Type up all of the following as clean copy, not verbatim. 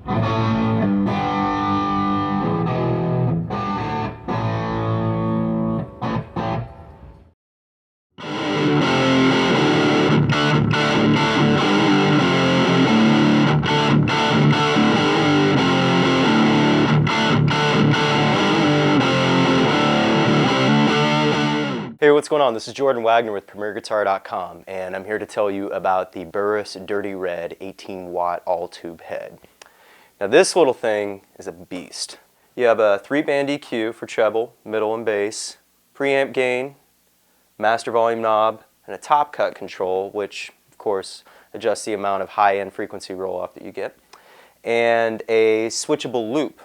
Hey, what's going on? This is Jordan Wagner with PremierGuitar.com, and I'm here to tell you about the Burris Dirty Red 18-watt all-tube head. Now this little thing is a beast. You have a 3-band EQ for treble, middle, and bass, preamp gain, master volume knob, and a top cut control, which of course adjusts the amount of high-end frequency roll-off that you get, and a switchable loop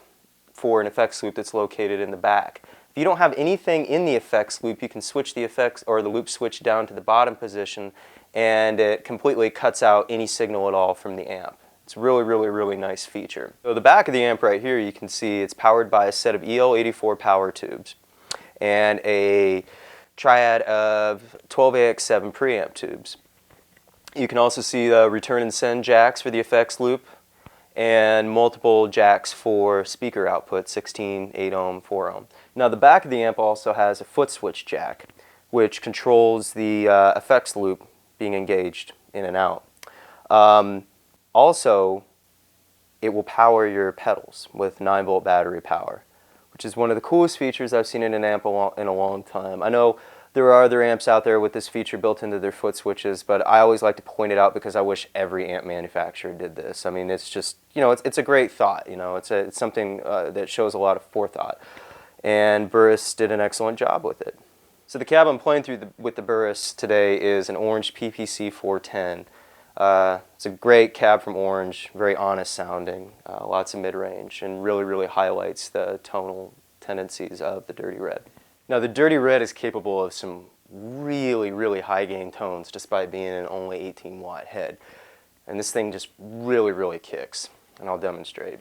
for an effects loop that's located in the back. If you don't have anything in the effects loop, you can switch the effects or the loop switch down to the bottom position, and it completely cuts out any signal at all from the amp. It's a really nice feature. So the back of the amp right here, you can see it's powered by a set of EL84 power tubes and a triad of 12AX7 preamp tubes. You can also see the return and send jacks for the effects loop, and multiple jacks for speaker output, 16, 8 ohm, 4 ohm. Now the back of the amp also has a footswitch jack, which controls the effects loop being engaged in and out. Also, it will power your pedals with 9-volt battery power, which is one of the coolest features I've seen in an amp in a long time. I know there are other amps out there with this feature built into their foot switches, but I always like to point it out because I wish every amp manufacturer did this. I mean, it's just, you know, it's a great thought, you know, it's something that shows a lot of forethought. And Burris did an excellent job with it. So the cab I'm playing through with the Burris today is an orange PPC 410. It's a great cab from Orange, very honest sounding, lots of mid-range, and really highlights the tonal tendencies of the Dirty Red. Now the Dirty Red is capable of some really high gain tones despite being an only 18-watt head. And this thing just really kicks, and I'll demonstrate.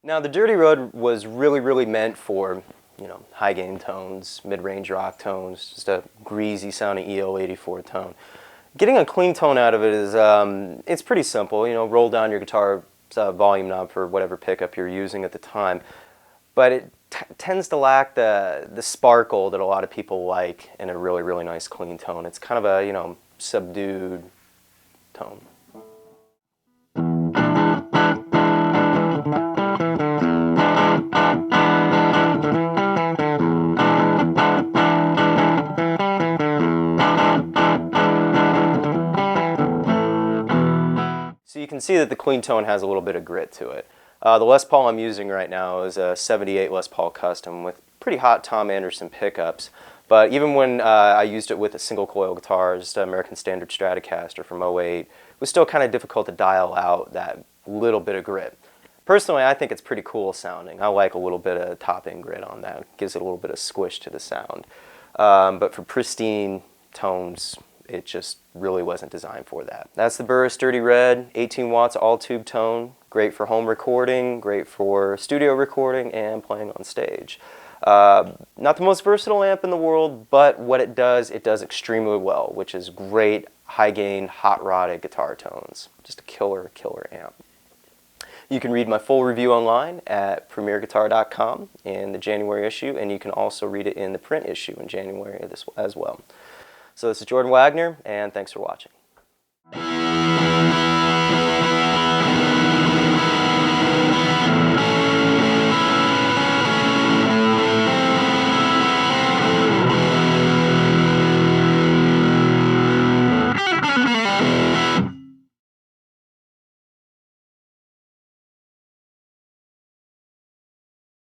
Now the Dirty Red was really meant for, you know, high gain tones, mid-range rock tones, just a greasy sounding EL84 tone. Getting a clean tone out of it is, it's pretty simple. You know, roll down your guitar volume knob for whatever pickup you're using at the time, but it tends to lack the sparkle that a lot of people like in a really nice clean tone. It's kind of a, you know, subdued tone. So you can see that the clean tone has a little bit of grit to it. The Les Paul I'm using right now is a 78 Les Paul Custom with pretty hot Tom Anderson pickups. But even when I used it with a single coil guitar, just an American Standard Stratocaster from '08, it was still kind of difficult to dial out that little bit of grit. Personally, I think it's pretty cool sounding. I like a little bit of top-end grit on that. It gives it a little bit of squish to the sound. But for pristine tones, it just really wasn't designed for that. That's the Burriss Dirty Red, 18 watts all-tube tone. Great for home recording, great for studio recording, and playing on stage. Not the most versatile amp in the world, but what it does extremely well, which is great, high-gain, hot-rodded guitar tones. Just a killer amp. You can read my full review online at PremierGuitar.com in the January issue, and you can also read it in the print issue in January as well. So this is Jordan Wagner, and thanks for watching.